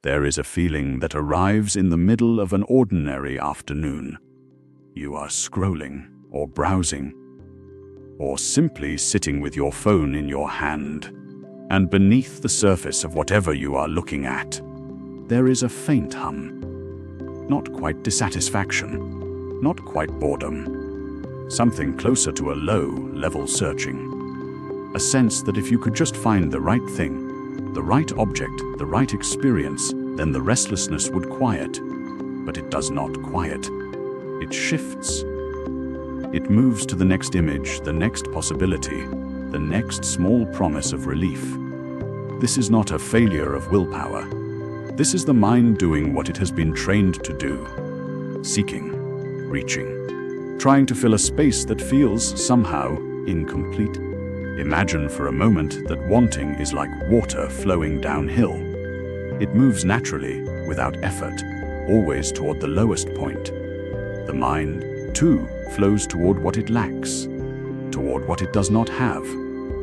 There is a feeling that arrives in the middle of an ordinary afternoon. You are scrolling or browsing, or simply sitting with your phone in your hand, and beneath the surface of whatever you are looking at, there is a faint hum. Not quite dissatisfaction, not quite boredom. Something closer to a low-level searching. A sense that if you could just find the right thing, the right object, the right experience, then the restlessness would quiet. But it does not quiet. It shifts. It moves to the next image, the next possibility, the next small promise of relief. This is not a failure of willpower. This is the mind doing what it has been trained to do. Seeking, reaching, trying to fill a space that feels somehow incomplete. Imagine for a moment that wanting is like water flowing downhill. It moves naturally, without effort, always toward the lowest point. The mind, too, flows toward what it lacks, toward what it does not have.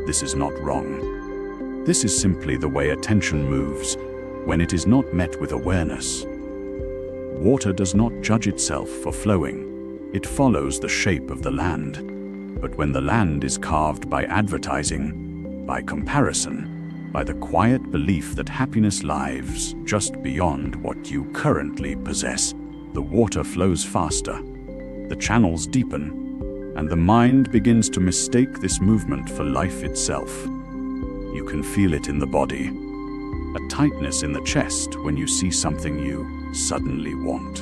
This is not wrong. This is simply the way attention moves when it is not met with awareness. Water does not judge itself for flowing. It follows the shape of the land. But when the land is carved by advertising, by comparison, by the quiet belief that happiness lies just beyond what you currently possess, the water flows faster, the channels deepen, and the mind begins to mistake this movement for life itself. You can feel it in the body, a tightness in the chest when you see something you suddenly want,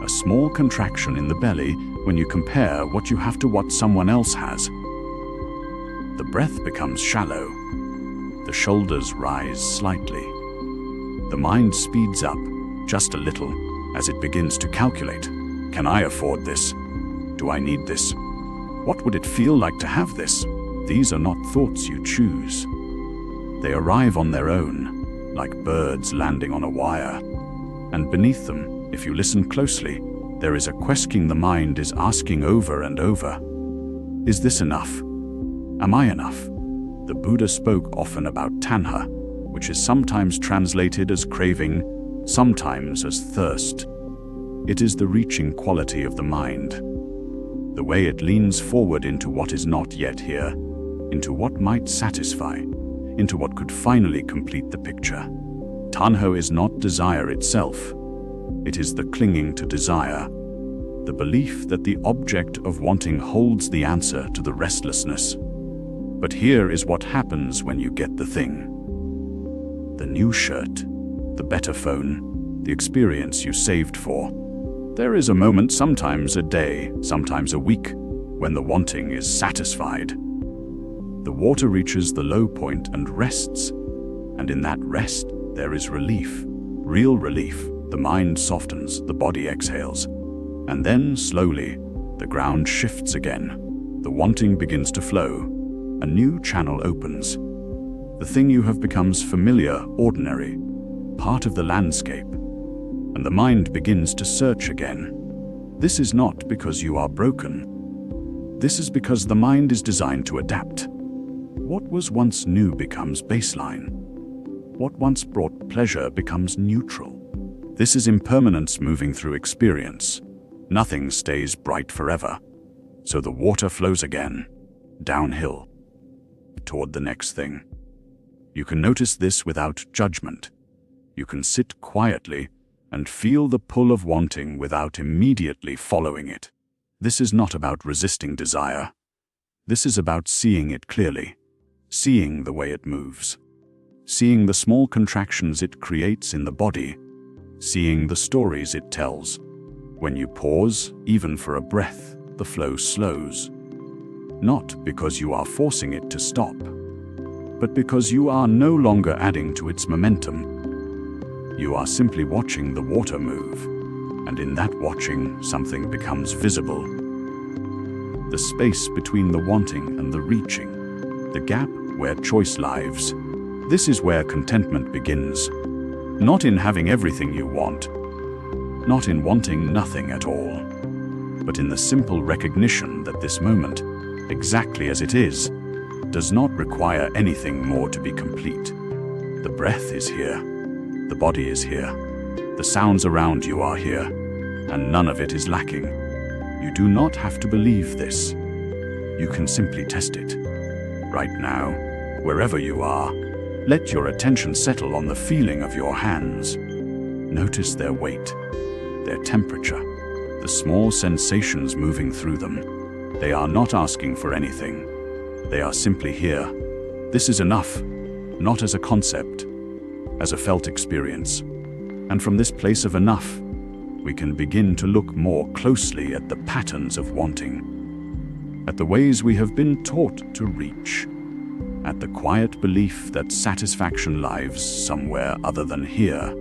a small contraction in the belly when you compare what you have to what someone else has. The breath becomes shallow. The shoulders rise slightly. The mind speeds up just a little as it begins to calculate. Can I afford this? Do I need this? What would it feel like to have this? These are not thoughts you choose. They arrive on their own, like birds landing on a wire. And beneath them, if you listen closely, there is a question the mind is asking over and over. Is this enough? Am I enough? The Buddha spoke often about tanha, which is sometimes translated as craving, sometimes as thirst. It is the reaching quality of the mind, the way it leans forward into what is not yet here, into what might satisfy, into what could finally complete the picture. Tanha is not desire itself. It is the clinging to desire, the belief that the object of wanting holds the answer to the restlessness. But here is what happens when you get the thing. The new shirt, the better phone, the experience you saved for. There is a moment, sometimes a day, sometimes a week, when the wanting is satisfied. The water reaches the low point and rests, and in that rest there is relief, real relief. The mind softens, the body exhales, and then slowly the ground shifts again. The wanting begins to flow. A new channel opens. The thing you have becomes familiar, ordinary, part of the landscape, and the mind begins to search again. This is not because you are broken. This is because the mind is designed to adapt. What was once new becomes baseline. What once brought pleasure becomes neutral. This is impermanence moving through experience. Nothing stays bright forever. So the water flows again, downhill, toward the next thing. You can notice this without judgment. You can sit quietly and feel the pull of wanting without immediately following it. This is not about resisting desire. This is about seeing it clearly, seeing the way it moves, seeing the small contractions it creates in the body, seeing the stories it tells. When you pause, even for a breath, the flow slows. Not because you are forcing it to stop, but because you are no longer adding to its momentum. You are simply watching the water move, and in that watching, something becomes visible. The space between the wanting and the reaching, the gap where choice lives. This is where contentment begins. Not in having everything you want, not in wanting nothing at all, but in the simple recognition that this moment, exactly as it is, does not require anything more to be complete. The breath is here. The body is here. The sounds around you are here, and none of it is lacking. You do not have to believe this. You can simply test it. Right now, wherever you are, let your attention settle on the feeling of your hands. Notice their weight, their temperature, the small sensations moving through them. They are not asking for anything. They are simply here. This is enough, not as a concept, as a felt experience. And from this place of enough, we can begin to look more closely at the patterns of wanting, at the ways we have been taught to reach, at the quiet belief that satisfaction lives somewhere other than here.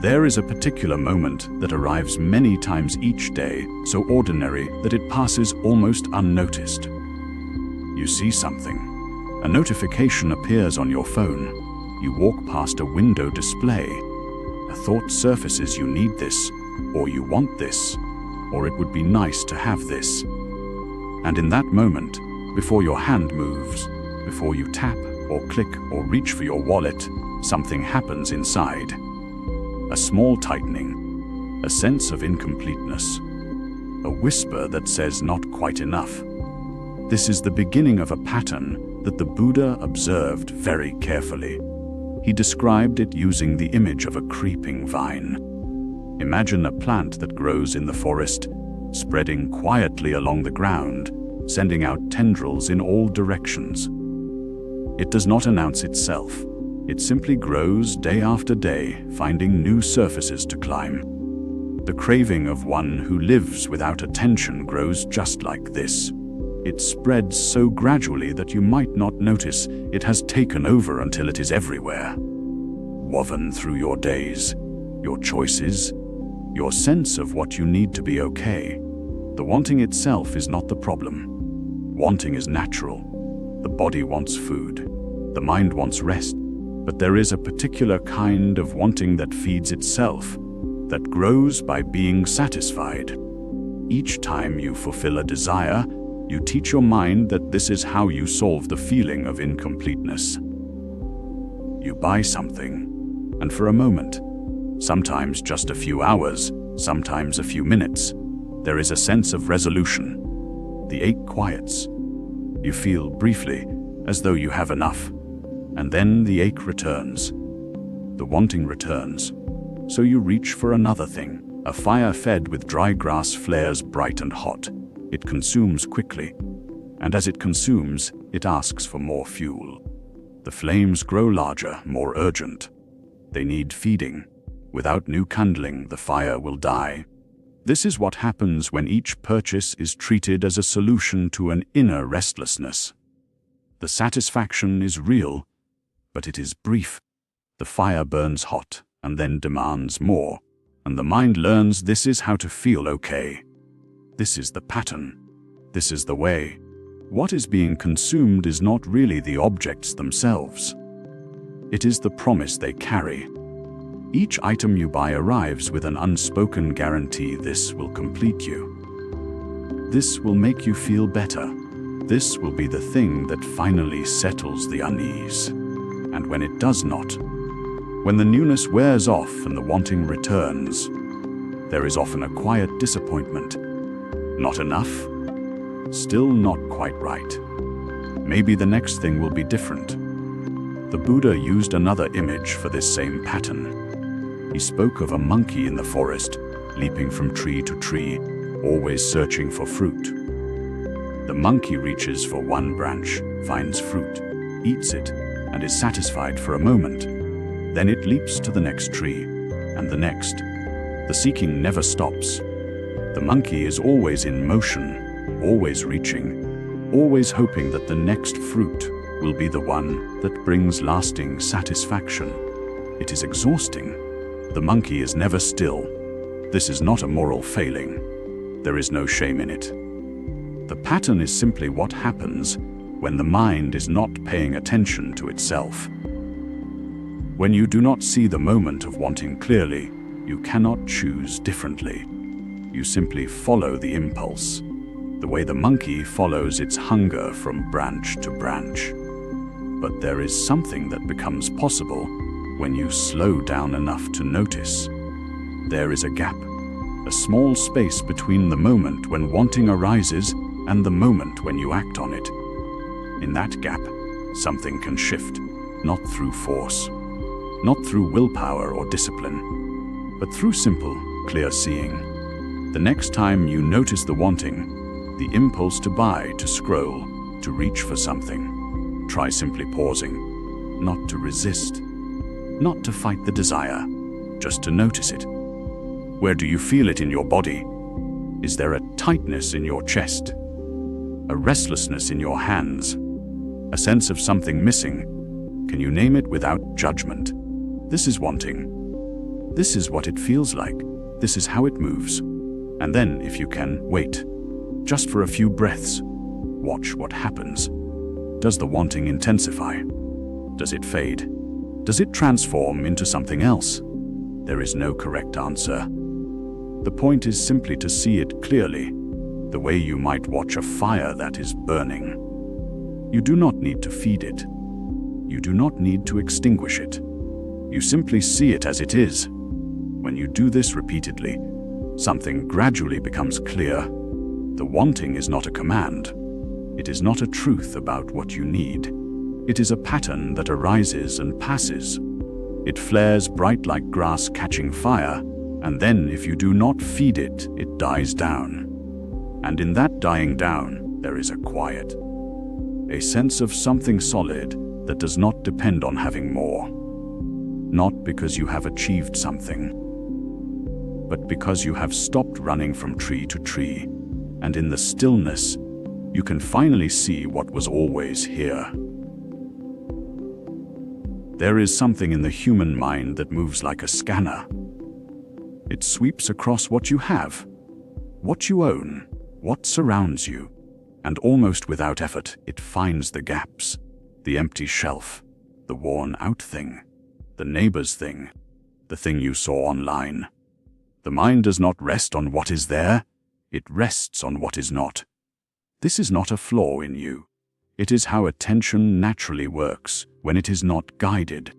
There is a particular moment that arrives many times each day, so ordinary that it passes almost unnoticed. You see something. A notification appears on your phone. You walk past a window display. A thought surfaces, you need this, or you want this, or it would be nice to have this. And in that moment, before your hand moves, before you tap or click or reach for your wallet, something happens inside. A small tightening, a sense of incompleteness, a whisper that says not quite enough. This is the beginning of a pattern that the Buddha observed very carefully. He described it using the image of a creeping vine. Imagine a plant that grows in the forest, spreading quietly along the ground, sending out tendrils in all directions. It does not announce itself. It simply grows day after day, finding new surfaces to climb. The craving of one who lives without attention grows just like this. It spreads so gradually that you might not notice it has taken over until it is everywhere. Woven through your days, your choices, your sense of what you need to be okay. The wanting itself is not the problem. Wanting is natural. The body wants food. The mind wants rest. But there is a particular kind of wanting that feeds itself, that grows by being satisfied. Each time you fulfill a desire, you teach your mind that this is how you solve the feeling of incompleteness. You buy something, and for a moment, sometimes just a few hours, sometimes a few minutes, there is a sense of resolution. The ache quiets. You feel briefly as though you have enough. And then the ache returns. The wanting returns. So you reach for another thing. A fire fed with dry grass flares bright and hot. It consumes quickly. And as it consumes, it asks for more fuel. The flames grow larger, more urgent. They need feeding. Without new kindling, the fire will die. This is what happens when each purchase is treated as a solution to an inner restlessness. The satisfaction is real, but it is brief. The fire burns hot and then demands more, and the mind learns this is how to feel okay. This is the pattern. This is the way. What is being consumed is not really the objects themselves. It is the promise they carry. Each item you buy arrives with an unspoken guarantee: this will complete you. This will make you feel better. This will be the thing that finally settles the unease. And when it does not, when the newness wears off and the wanting returns, there is often a quiet disappointment. Not enough? Still not quite right. Maybe the next thing will be different. The Buddha used another image for this same pattern. He spoke of a monkey in the forest, leaping from tree to tree, always searching for fruit. The monkey reaches for one branch, finds fruit, eats it, and is satisfied for a moment. Then it leaps to the next tree, and the next. The seeking never stops. The monkey is always in motion, always reaching, always hoping that the next fruit will be the one that brings lasting satisfaction. It is exhausting. The monkey is never still. This is not a moral failing. There is no shame in it. The pattern is simply what happens when the mind is not paying attention to itself. When you do not see the moment of wanting clearly, you cannot choose differently. You simply follow the impulse, the way the monkey follows its hunger from branch to branch. But there is something that becomes possible when you slow down enough to notice. There is a gap, a small space between the moment when wanting arises and the moment when you act on it. In that gap, something can shift, not through force, not through willpower or discipline, but through simple, clear seeing. The next time you notice the wanting, the impulse to buy, to scroll, to reach for something, try simply pausing, not to resist, not to fight the desire, just to notice it. Where do you feel it in your body? Is there a tightness in your chest? A restlessness in your hands? A sense of something missing? Can you name it without judgment? This is wanting. This is what it feels like. This is how it moves. And then, if you can, wait. Just for a few breaths. Watch what happens. Does the wanting intensify? Does it fade? Does it transform into something else? There is no correct answer. The point is simply to see it clearly, the way you might watch a fire that is burning. You do not need to feed it. You do not need to extinguish it. You simply see it as it is. When you do this repeatedly, something gradually becomes clear. The wanting is not a command. It is not a truth about what you need. It is a pattern that arises and passes. It flares bright like grass catching fire, and then if you do not feed it, it dies down. And in that dying down, there is a quiet, a sense of something solid that does not depend on having more. Not because you have achieved something, but because you have stopped running from tree to tree, and in the stillness, you can finally see what was always here. There is something in the human mind that moves like a scanner. It sweeps across what you have, what you own, what surrounds you, and almost without effort, it finds the gaps, the empty shelf, the worn-out thing, the neighbor's thing, the thing you saw online. The mind does not rest on what is there, it rests on what is not. This is not a flaw in you. It is how attention naturally works when it is not guided.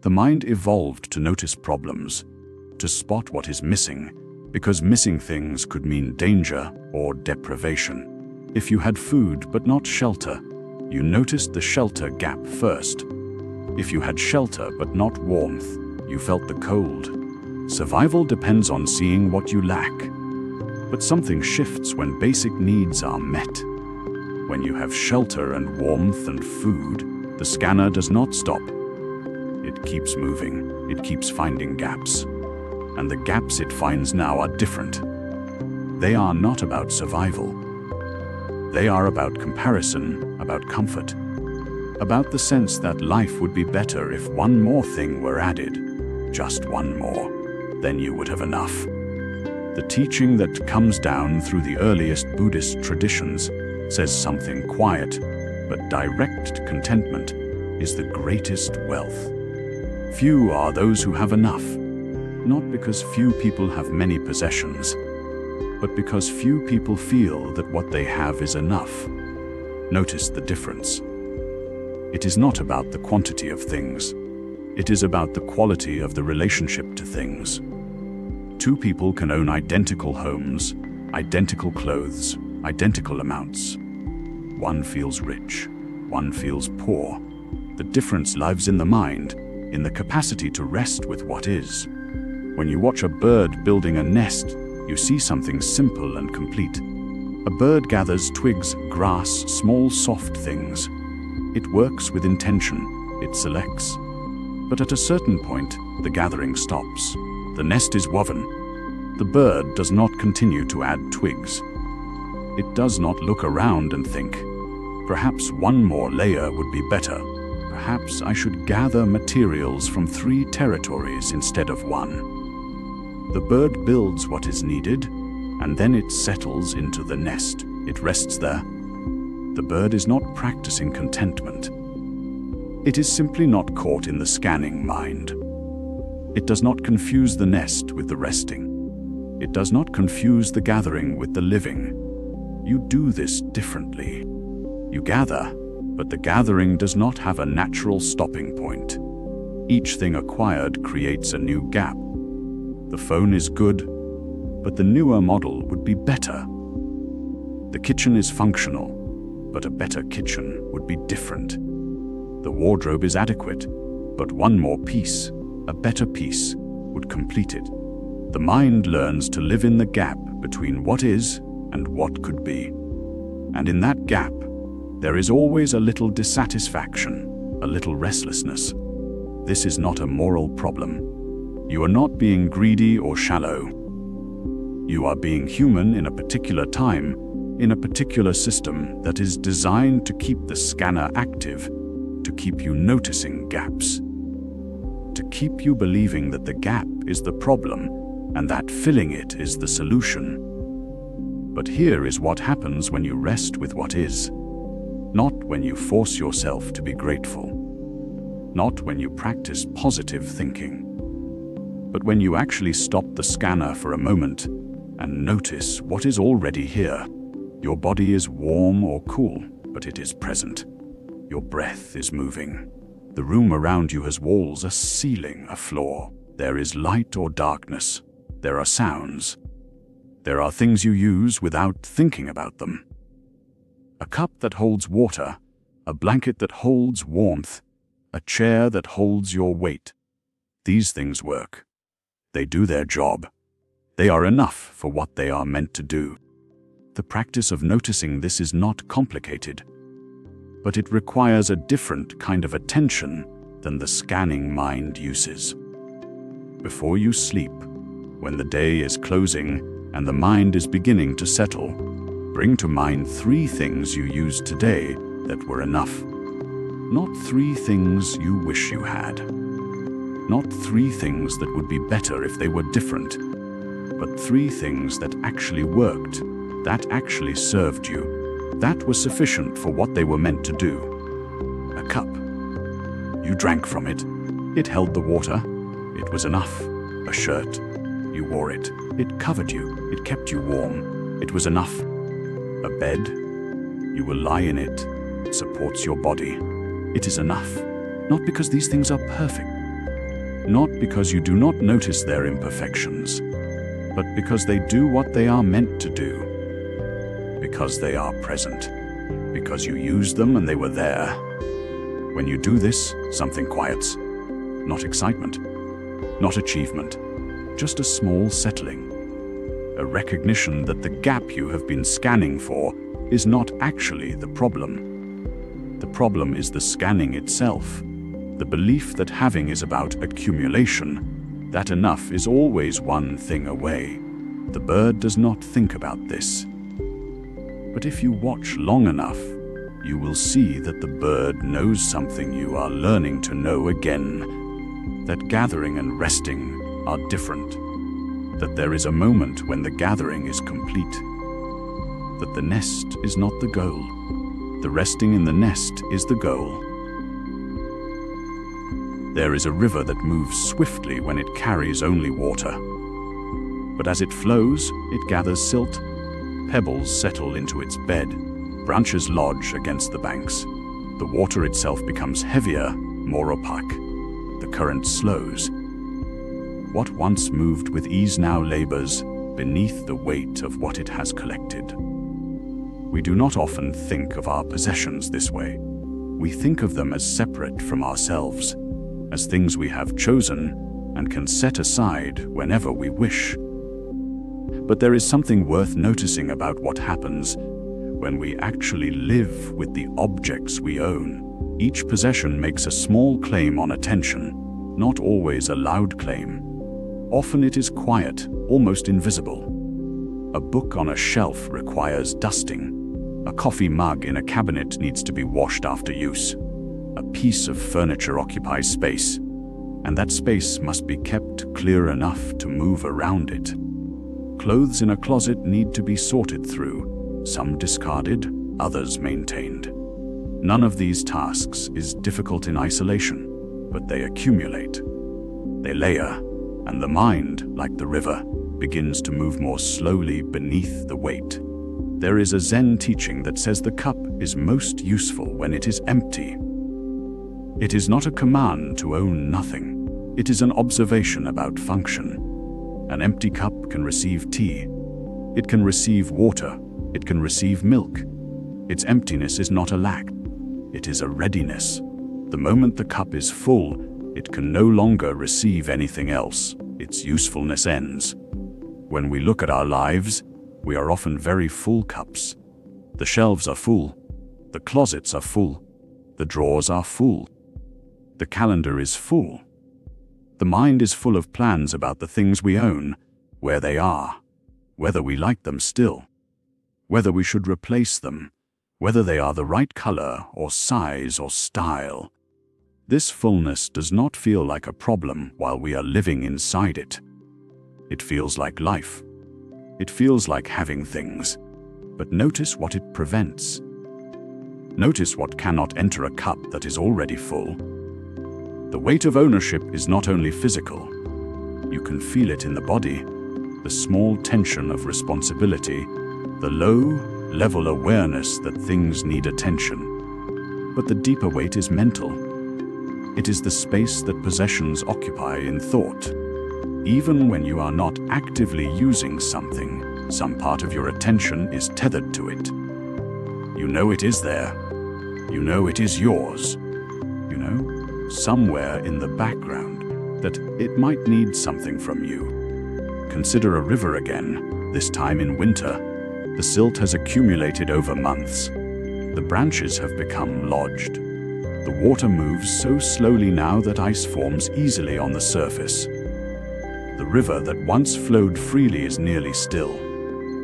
The mind evolved to notice problems, to spot what is missing, because missing things could mean danger or deprivation. If you had food but not shelter, you noticed the shelter gap first. If you had shelter but not warmth, you felt the cold. Survival depends on seeing what you lack. But something shifts when basic needs are met. When you have shelter and warmth and food, the scanner does not stop. It keeps moving, it keeps finding gaps. And the gaps it finds now are different. They are not about survival. They are about comparison, about comfort, about the sense that life would be better if one more thing were added, just one more, then you would have enough. The teaching that comes down through the earliest Buddhist traditions says something quiet, but direct contentment is the greatest wealth. Few are those who have enough, not because few people have many possessions, but because few people feel that what they have is enough. Notice the difference. It is not about the quantity of things. It is about the quality of the relationship to things. Two people can own identical homes, identical clothes, identical amounts. One feels rich, one feels poor. The difference lies in the mind, in the capacity to rest with what is. When you watch a bird building a nest, you see something simple and complete. A bird gathers twigs, grass, small soft things. It works with intention, it selects. But at a certain point, the gathering stops. The nest is woven. The bird does not continue to add twigs. It does not look around and think, perhaps one more layer would be better. Perhaps I should gather materials from 3 territories instead of 1. The bird builds what is needed, and then it settles into the nest. It rests there. The bird is not practicing contentment. It is simply not caught in the scanning mind. It does not confuse the nest with the resting. It does not confuse the gathering with the living. You do this differently. You gather, But the gathering does not have a natural stopping point. Each thing acquired creates a new gap. The phone is good, but the newer model would be better. The kitchen is functional, but a better kitchen would be different. The wardrobe is adequate, but one more piece, a better piece, would complete it. The mind learns to live in the gap between what is and what could be. And in that gap, there is always a little dissatisfaction, a little restlessness. This is not a moral problem. You are not being greedy or shallow. You are being human in a particular time, in a particular system that is designed to keep the scanner active, to keep you noticing gaps, to keep you believing that the gap is the problem and that filling it is the solution. But here is what happens when you rest with what is. Not when you force yourself to be grateful. Not when you practice positive thinking. But when you actually stop the scanner for a moment and notice what is already here. Your body is warm or cool, but it is present. Your breath is moving. The room around you has walls, a ceiling, a floor. There is light or darkness. There are sounds. There are things you use without thinking about them. A cup that holds water, a blanket that holds warmth, a chair that holds your weight. These things work. They do their job. They are enough for what they are meant to do. The practice of noticing this is not complicated, but it requires a different kind of attention than the scanning mind uses. Before you sleep, when the day is closing and the mind is beginning to settle, bring to mind 3 things you used today that were enough. Not 3 things you wish you had. Not 3 things that would be better if they were different, but 3 things that actually worked, that actually served you, that was sufficient for what they were meant to do. A cup. You drank from it. It held the water. It was enough. A shirt. You wore it. It covered you. It kept you warm. It was enough. A bed. You will lie in it. It supports your body. It is enough. Not because these things are perfect. Not because you do not notice their imperfections, but because they do what they are meant to do. Because they are present. Because you used them and they were there. When you do this, something quiets. Not excitement. Not achievement. Just a small settling. A recognition that the gap you have been scanning for is not actually the problem. The problem is the scanning itself. The belief that having is about accumulation, that enough is always one thing away. The bird does not think about this. But if you watch long enough, you will see that the bird knows something you are learning to know again, that gathering and resting are different, that there is a moment when the gathering is complete, that the nest is not the goal. The resting in the nest is the goal. There is a river that moves swiftly when it carries only water. But as it flows, it gathers silt. Pebbles settle into its bed. Branches lodge against the banks. The water itself becomes heavier, more opaque. The current slows. What once moved with ease now labors beneath the weight of what it has collected. We do not often think of our possessions this way. We think of them as separate from ourselves, as things we have chosen and can set aside whenever we wish. But there is something worth noticing about what happens when we actually live with the objects we own. Each possession makes a small claim on attention, not always a loud claim. Often it is quiet, almost invisible. A book on a shelf requires dusting. A coffee mug in a cabinet needs to be washed after use. A piece of furniture occupies space, and that space must be kept clear enough to move around it. Clothes in a closet need to be sorted through, some discarded, others maintained. None of these tasks is difficult in isolation, but they accumulate. They layer, and the mind, like the river, begins to move more slowly beneath the weight. There is a Zen teaching that says the cup is most useful when it is empty. It is not a command to own nothing. It is an observation about function. An empty cup can receive tea. It can receive water. It can receive milk. Its emptiness is not a lack. It is a readiness. The moment the cup is full, it can no longer receive anything else. Its usefulness ends. When we look at our lives, we are often very full cups. The shelves are full. The closets are full. The drawers are full. The calendar is full. The mind is full of plans about the things we own, where they are, whether we like them still, whether we should replace them, whether they are the right color or size or style. This fullness does not feel like a problem while we are living inside it. It feels like life. It feels like having things. But notice what it prevents. Notice what cannot enter a cup that is already full. The weight of ownership is not only physical. You can feel it in the body, the small tension of responsibility, the low-level awareness that things need attention. But the deeper weight is mental. It is the space that possessions occupy in thought. Even when you are not actively using something, some part of your attention is tethered to it. You know it is there. You know it is yours. You know, somewhere in the background, that it might need something from you. Consider a river again, this time in winter. The silt has accumulated over months. The branches have become lodged. The water moves so slowly now that ice forms easily on the surface. The river that once flowed freely is nearly still.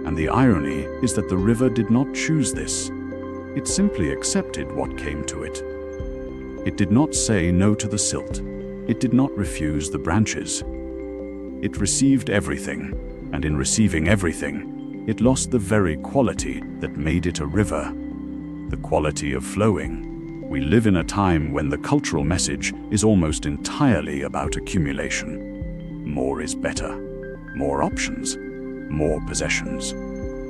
And the irony is that the river did not choose this. It simply accepted what came to it. It did not say no to the silt. It did not refuse the branches. It received everything, and in receiving everything, it lost the very quality that made it a river, the quality of flowing. We live in a time when the cultural message is almost entirely about accumulation. More is better. More options. More possessions.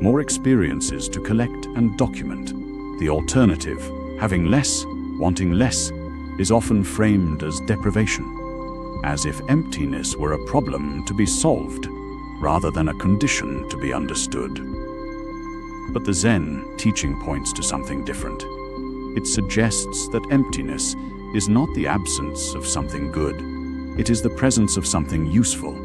More experiences to collect and document. The alternative, having less, wanting less, is often framed as deprivation, as if emptiness were a problem to be solved, rather than a condition to be understood. But the Zen teaching points to something different. It suggests that emptiness is not the absence of something good. It is the presence of something useful.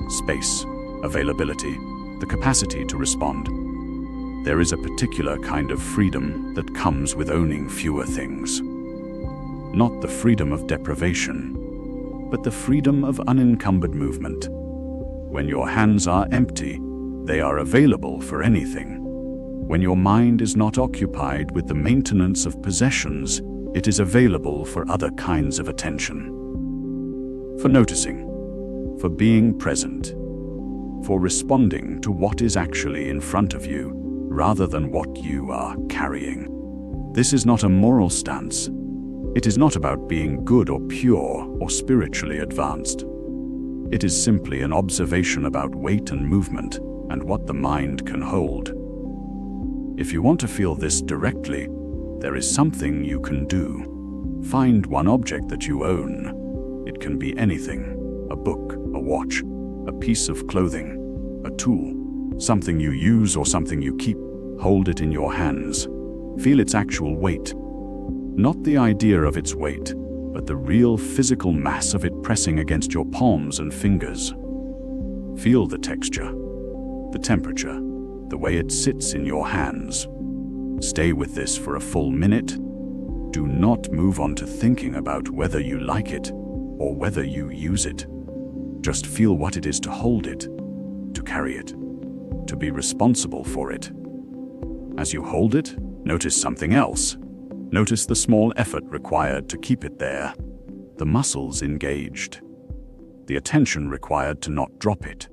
Space, availability, the capacity to respond. There is a particular kind of freedom that comes with owning fewer things. Not the freedom of deprivation, but the freedom of unencumbered movement. When your hands are empty, they are available for anything. When your mind is not occupied with the maintenance of possessions, it is available for other kinds of attention. For noticing, for being present, for responding to what is actually in front of you, rather than what you are carrying. This is not a moral stance. It is not about being good or pure or spiritually advanced. It is simply an observation about weight and movement and what the mind can hold. If you want to feel this directly, there is something you can do. Find one object that you own. It can be anything: a book, a watch, a piece of clothing, a tool, something you use or something you keep. Hold it in your hands. Feel its actual weight. Not the idea of its weight, but the real physical mass of it pressing against your palms and fingers. Feel the texture, the temperature, the way it sits in your hands. Stay with this for a full minute. Do not move on to thinking about whether you like it or whether you use it. Just feel what it is to hold it, to carry it, to be responsible for it. As you hold it, notice something else. Notice the small effort required to keep it there, the muscles engaged, the attention required to not drop it.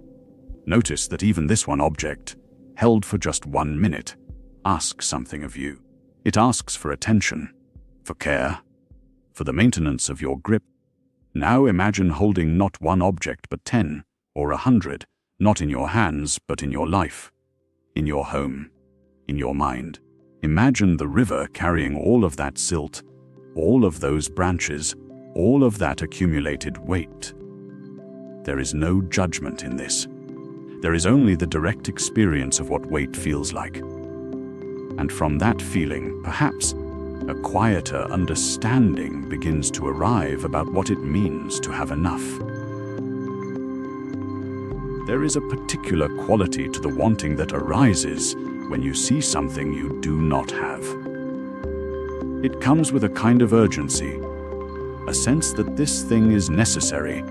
Notice that even this one object, held for just 1 minute, asks something of you. It asks for attention, for care, for the maintenance of your grip. Now imagine holding not one object but 10 or 100, not in your hands but in your life, in your home, in your mind. Imagine the river carrying all of that silt, all of those branches, all of that accumulated weight. There is no judgment in this. There is only the direct experience of what weight feels like. And from that feeling, perhaps, a quieter understanding begins to arrive about what it means to have enough. There is a particular quality to the wanting that arises when you see something you do not have. It comes with a kind of urgency, a sense that this thing is necessary,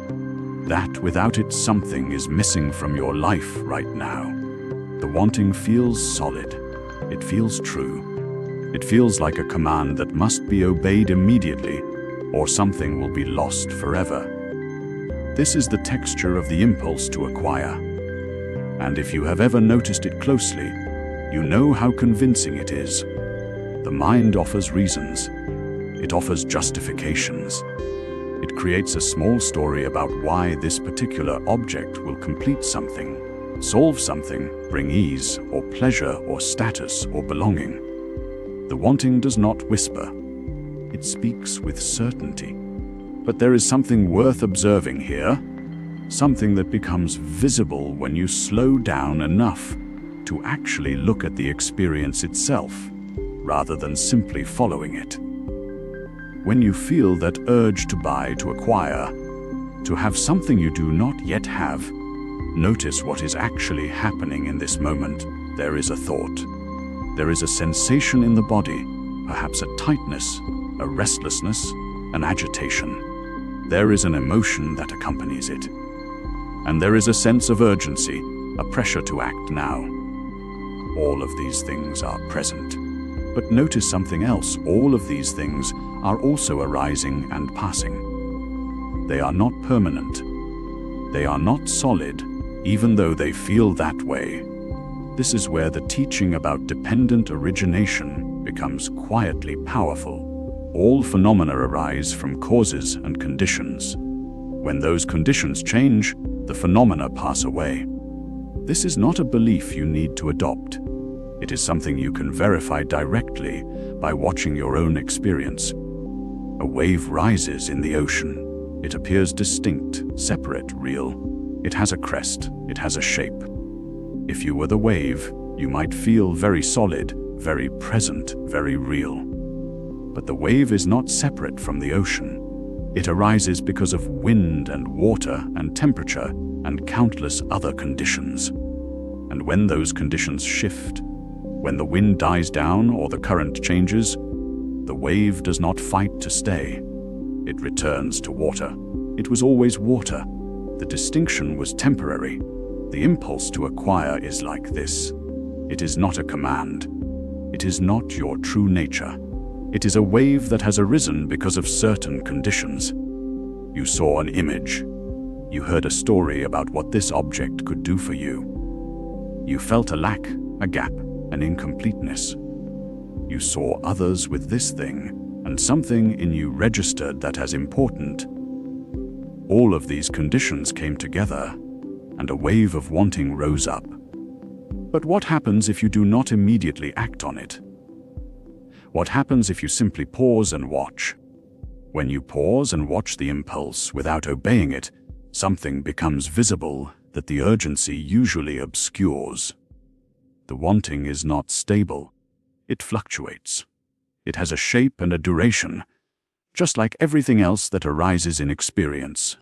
that without it something is missing from your life right now. The wanting feels solid. It feels true. It feels like a command that must be obeyed immediately, or something will be lost forever. This is the texture of the impulse to acquire. And if you have ever noticed it closely, you know how convincing it is. The mind offers reasons. It offers justifications. It creates a small story about why this particular object will complete something, solve something, bring ease or pleasure or status or belonging. The wanting does not whisper. It speaks with certainty. But there is something worth observing here, something that becomes visible when you slow down enough to actually look at the experience itself, rather than simply following it. When you feel that urge to buy, to acquire, to have something you do not yet have, notice what is actually happening in this moment. There is a thought. There is a sensation in the body, perhaps a tightness, a restlessness, an agitation. There is an emotion that accompanies it. And there is a sense of urgency, a pressure to act now. All of these things are present. But notice something else. All of these things are also arising and passing. They are not permanent. They are not solid, even though they feel that way. This is where the teaching about dependent origination becomes quietly powerful. All phenomena arise from causes and conditions. When those conditions change, the phenomena pass away. This is not a belief you need to adopt. It is something you can verify directly by watching your own experience. A wave rises in the ocean. It appears distinct, separate, real. It has a crest. It has a shape. If you were the wave, you might feel very solid, very present, very real. But the wave is not separate from the ocean. It arises because of wind and water and temperature and countless other conditions. And when those conditions shift, when the wind dies down or the current changes, the wave does not fight to stay. It returns to water. It was always water. The distinction was temporary. The impulse to acquire is like this. It is not a command. It is not your true nature. It is a wave that has arisen because of certain conditions. You saw an image. You heard a story about what this object could do for you. You felt a lack, a gap, an incompleteness. You saw others with this thing, and something in you registered that as important. All of these conditions came together, and a wave of wanting rose up. But what happens if you do not immediately act on it? What happens if you simply pause and watch? When you pause and watch the impulse without obeying it, something becomes visible that the urgency usually obscures. The wanting is not stable. It fluctuates. It has a shape and a duration, just like everything else that arises in experience.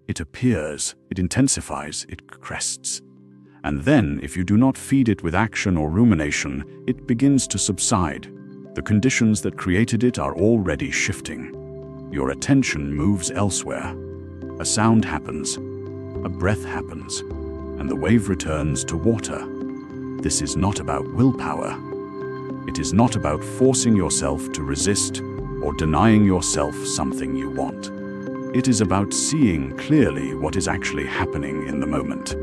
It appears, it intensifies, it crests. And then, if you do not feed it with action or rumination, it begins to subside. The conditions that created it are already shifting. Your attention moves elsewhere. A sound happens, a breath happens, and the wave returns to water. This is not about willpower. It is not about forcing yourself to resist or denying yourself something you want. It is about seeing clearly what is actually happening in the moment.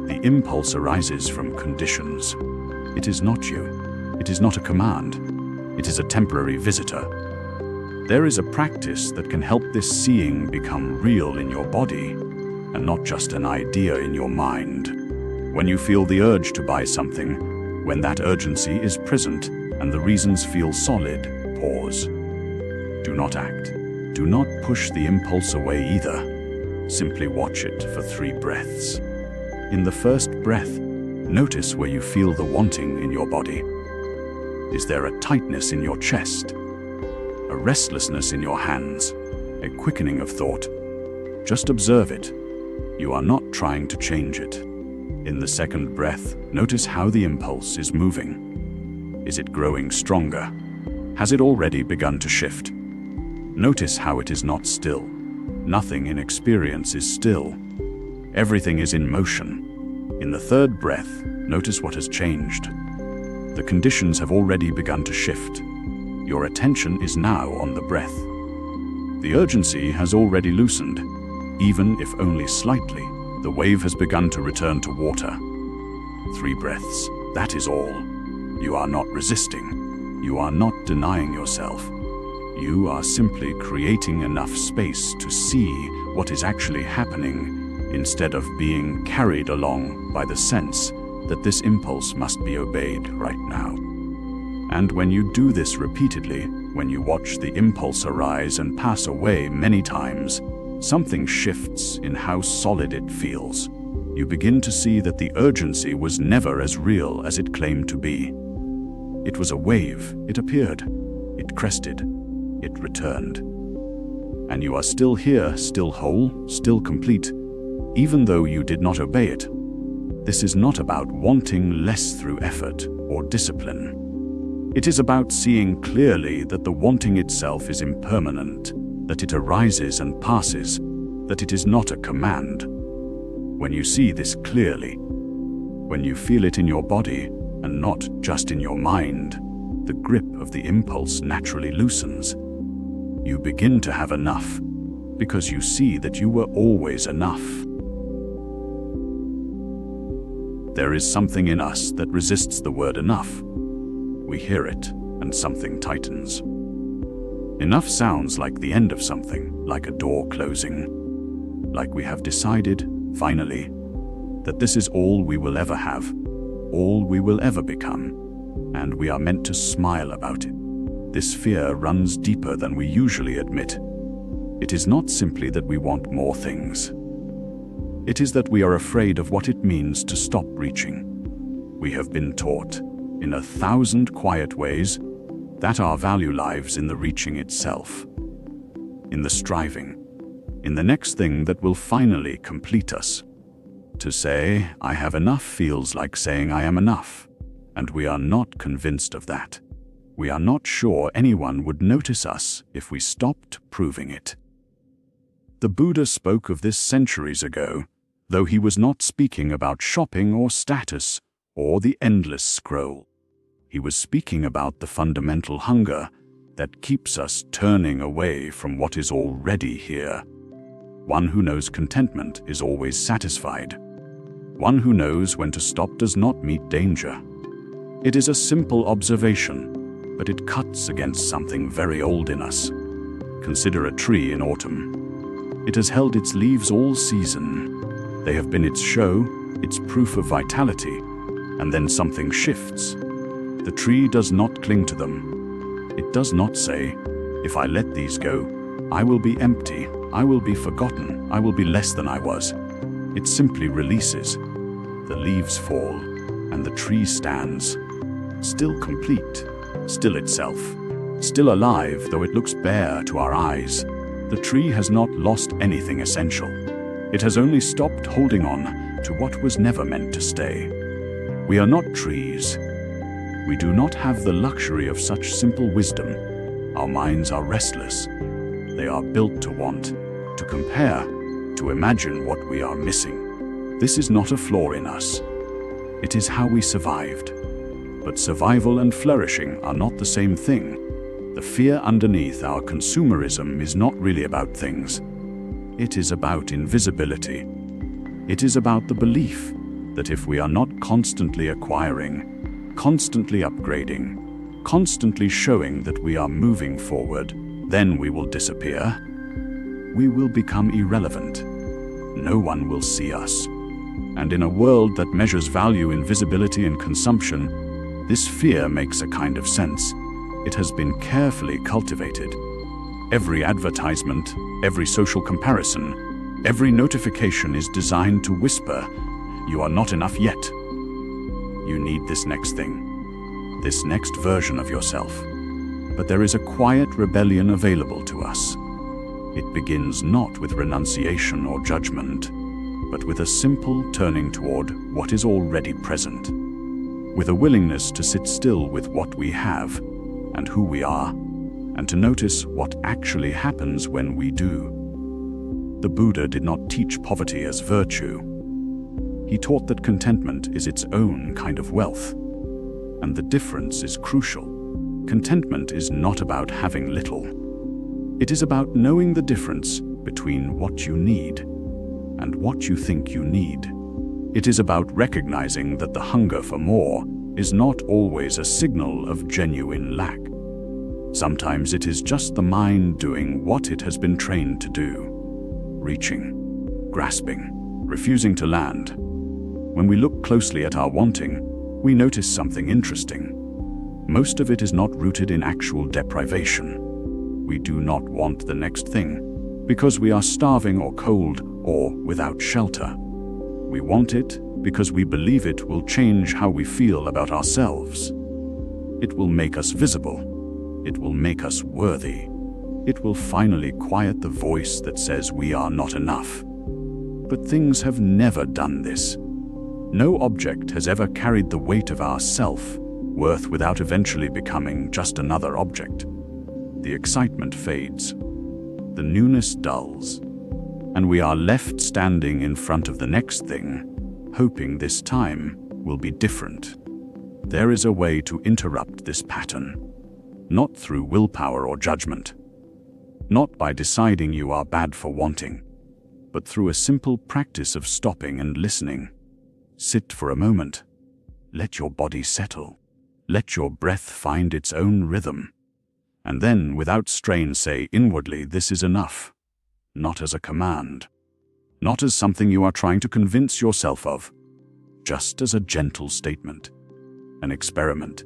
The impulse arises from conditions. It is not you. It is not a command. It is a temporary visitor. There is a practice that can help this seeing become real in your body and not just an idea in your mind. When you feel the urge to buy something, When that urgency is present and the reasons feel solid, pause. Do not act. Do not push the impulse away either. Simply watch it for 3 breaths. In the first breath, notice where you feel the wanting in your body. Is there a tightness in your chest? A restlessness in your hands? A quickening of thought? Just observe it. You are not trying to change it. In the second breath, notice how the impulse is moving. Is it growing stronger? Has it already begun to shift? Notice how it is not still. Nothing in experience is still. Everything is in motion. In the third breath, notice what has changed. The conditions have already begun to shift. Your attention is now on the breath. The urgency has already loosened. Even if only slightly, the wave has begun to return to water. 3 breaths, that is all. You are not resisting. You are not denying yourself. You are simply creating enough space to see what is actually happening, instead of being carried along by the sense that this impulse must be obeyed right now. And when you do this repeatedly, when you watch the impulse arise and pass away many times, something shifts in how solid it feels. You begin to see that the urgency was never as real as it claimed to be. It was a wave. It appeared. It crested. It returned. And you are still here, still whole, still complete, even though you did not obey it. This is not about wanting less through effort or discipline. It is about seeing clearly that the wanting itself is impermanent, that it arises and passes, that it is not a command. When you see this clearly, when you feel it in your body and not just in your mind, the grip of the impulse naturally loosens. You begin to have enough, because you see that you were always enough. There is something in us that resists the word enough. We hear it, and something tightens. Enough sounds like the end of something, like a door closing. Like we have decided, finally, that this is all we will ever have, all we will ever become, and we are meant to smile about it. This fear runs deeper than we usually admit. It is not simply that we want more things. It is that we are afraid of what it means to stop reaching. We have been taught, in 1,000 quiet ways, that our value lies in the reaching itself, in the striving, in the next thing that will finally complete us. To say, I have enough feels like saying I am enough, and we are not convinced of that. We are not sure anyone would notice us if we stopped proving it. The Buddha spoke of this centuries ago, though he was not speaking about shopping or status or the endless scroll. He was speaking about the fundamental hunger that keeps us turning away from what is already here. One who knows contentment is always satisfied. One who knows when to stop does not meet danger. It is a simple observation, but it cuts against something very old in us. Consider a tree in autumn. It has held its leaves all season. They have been its show, its proof of vitality, and then something shifts. The tree does not cling to them. It does not say, if I let these go, I will be empty, I will be forgotten, I will be less than I was. It simply releases. The leaves fall, and the tree stands, still complete, still itself, still alive though it looks bare to our eyes. The tree has not lost anything essential. It has only stopped holding on to what was never meant to stay. We are not trees. We do not have the luxury of such simple wisdom. Our minds are restless. They are built to want, to compare, to imagine what we are missing. This is not a flaw in us. It is how we survived. But survival and flourishing are not the same thing. The fear underneath our consumerism is not really about things. It is about invisibility. It is about the belief that if we are not constantly acquiring, constantly upgrading, constantly showing that we are moving forward, then we will disappear. We will become irrelevant. No one will see us. And in a world that measures value in visibility and consumption, This fear makes a kind of sense. It has been carefully cultivated. Every advertisement, every social comparison, every notification is designed to whisper, "You are not enough yet. You need this next thing, this next version of yourself." But there is a quiet rebellion available to us. It begins not with renunciation or judgment, but with a simple turning toward what is already present, with a willingness to sit still with what we have and who we are, and to notice what actually happens when we do. The Buddha did not teach poverty as virtue. He taught that contentment is its own kind of wealth, and the difference is crucial. Contentment is not about having little. It is about knowing the difference between what you need and what you think you need. It is about recognizing that the hunger for more is not always a signal of genuine lack. Sometimes it is just the mind doing what it has been trained to do, reaching, grasping, refusing to land. When we look closely at our wanting, we notice something interesting. Most of it is not rooted in actual deprivation. We do not want the next thing because we are starving or cold or without shelter. We want it because we believe it will change how we feel about ourselves. It will make us visible. It will make us worthy. It will finally quiet the voice that says we are not enough. But things have never done this. No object has ever carried the weight of our self-worth without eventually becoming just another object. The excitement fades. The newness dulls. And we are left standing in front of the next thing, hoping this time will be different. There is a way to interrupt this pattern. Not through willpower or judgment. Not by deciding you are bad for wanting, but through a simple practice of stopping and listening. Sit for a moment. Let your body settle. Let your breath find its own rhythm. And then, without strain, say inwardly, "This is enough." Not as a command. Not as something you are trying to convince yourself of. Just as a gentle statement. An experiment.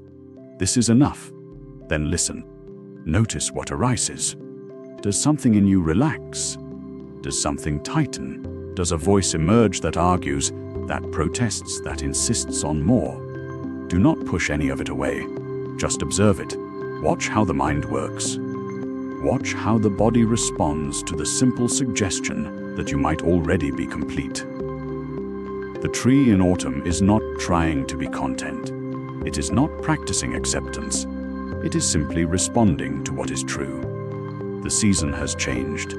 This is enough. Then listen. Notice what arises. Does something in you relax? Does something tighten? Does a voice emerge that argues, that protests, that insists on more? Do not push any of it away. Just observe it. Watch how the mind works. Watch how the body responds to the simple suggestion that you might already be complete. The tree in autumn is not trying to be content. It is not practicing acceptance. It is simply responding to what is true. The season has changed.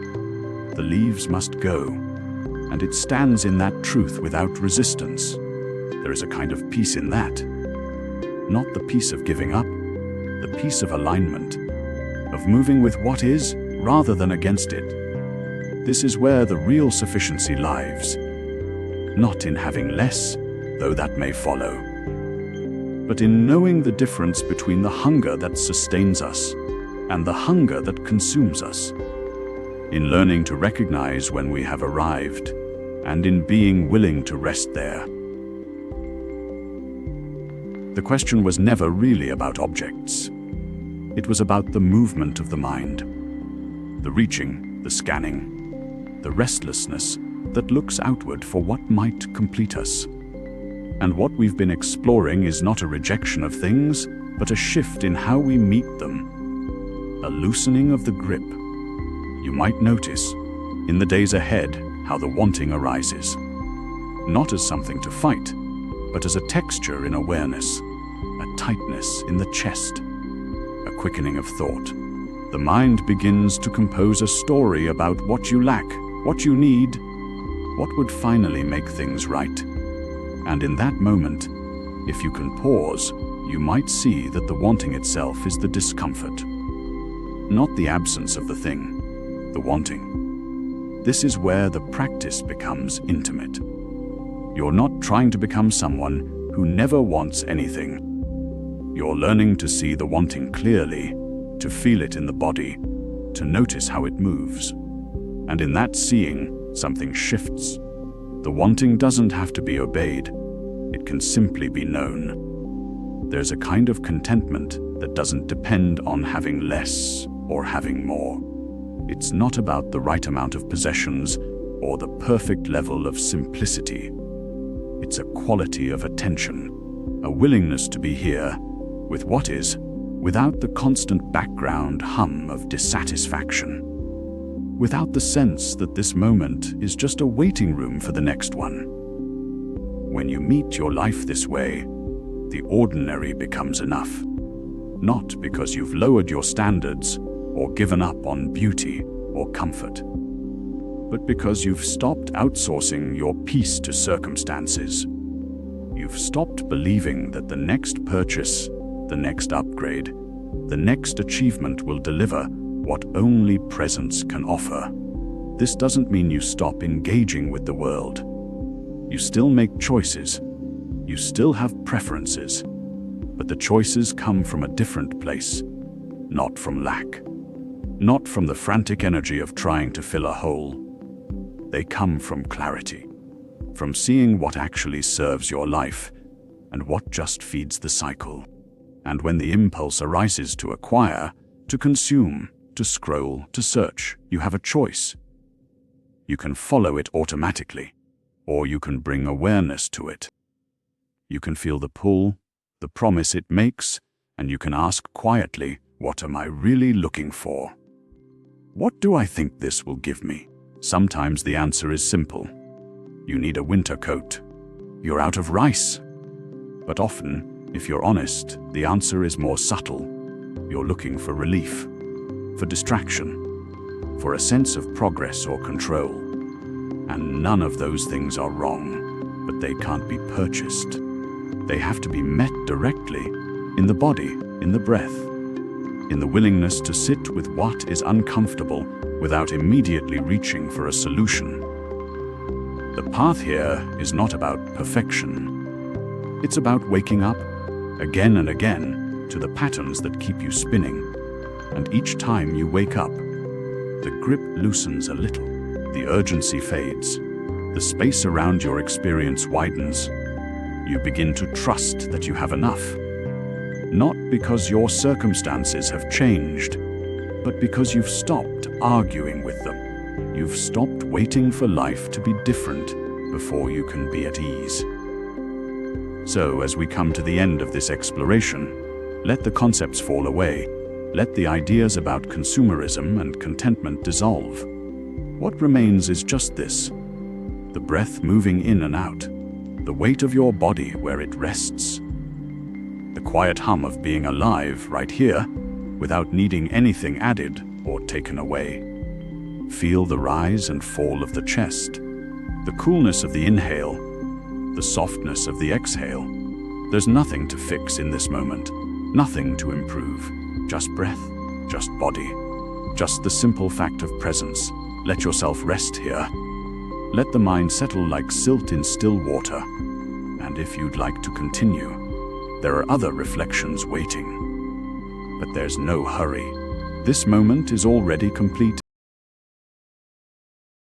The leaves must go, and it stands in that truth without resistance. There is a kind of peace in that. Not the peace of giving up, the peace of alignment, of moving with what is rather than against it. This is where the real sufficiency lies. Not in having less, though that may follow, but in knowing the difference between the hunger that sustains us and the hunger that consumes us. In learning to recognize when we have arrived, and in being willing to rest there. The question was never really about objects. It was about the movement of the mind. The reaching, the scanning, the restlessness that looks outward for what might complete us. And what we've been exploring is not a rejection of things, but a shift in how we meet them. A loosening of the grip. You might notice, in the days ahead, how the wanting arises. Not as something to fight, but as a texture in awareness, a tightness in the chest, a quickening of thought. The mind begins to compose a story about what you lack, what you need, what would finally make things right. And in that moment, if you can pause, you might see that the wanting itself is the discomfort. Not the absence of the thing, the wanting. This is where the practice becomes intimate. You're not trying to become someone who never wants anything. You're learning to see the wanting clearly, to feel it in the body, to notice how it moves. And in that seeing, something shifts. The wanting doesn't have to be obeyed. It can simply be known. There's a kind of contentment that doesn't depend on having less or having more. It's not about the right amount of possessions or the perfect level of simplicity. It's a quality of attention, a willingness to be here with what is, without the constant background hum of dissatisfaction, without the sense that this moment is just a waiting room for the next one. When you meet your life this way, the ordinary becomes enough, not because you've lowered your standards or given up on beauty or comfort, but because you've stopped outsourcing your peace to circumstances. You've stopped believing that the next purchase, the next upgrade, the next achievement will deliver what only presence can offer. This doesn't mean you stop engaging with the world. You still make choices. You still have preferences. But the choices come from a different place, not from lack, not from the frantic energy of trying to fill a hole. They come from clarity, from seeing what actually serves your life and what just feeds the cycle. And when the impulse arises to acquire, to consume, to scroll, to search, you have a choice. You can follow it automatically, or you can bring awareness to it. You can feel the pull, the promise it makes, and you can ask quietly, what am I really looking for? What do I think this will give me? Sometimes the answer is simple. You need a winter coat. You're out of rice. But often, if you're honest, the answer is more subtle. You're looking for relief, for distraction, for a sense of progress or control. And none of those things are wrong, but they can't be purchased. They have to be met directly, in the body, in the breath, in the willingness to sit with what is uncomfortable without immediately reaching for a solution. The path here is not about perfection. It's about waking up, again and again, to the patterns that keep you spinning. And each time you wake up, the grip loosens a little, the urgency fades, the space around your experience widens. You begin to trust that you have enough. Not because your circumstances have changed, but because you've stopped arguing with them. You've stopped waiting for life to be different before you can be at ease. So, as we come to the end of this exploration, let the concepts fall away. Let the ideas about consumerism and contentment dissolve. What remains is just this: the breath moving in and out, the weight of your body where it rests, the quiet hum of being alive right here, without needing anything added or taken away. Feel the rise and fall of the chest, the coolness of the inhale, the softness of the exhale. There's nothing to fix in this moment, nothing to improve. Just breath, just body, just the simple fact of presence. Let yourself rest here. Let the mind settle like silt in still water. And if you'd like to continue, there are other reflections waiting. But there's no hurry. This moment is already complete.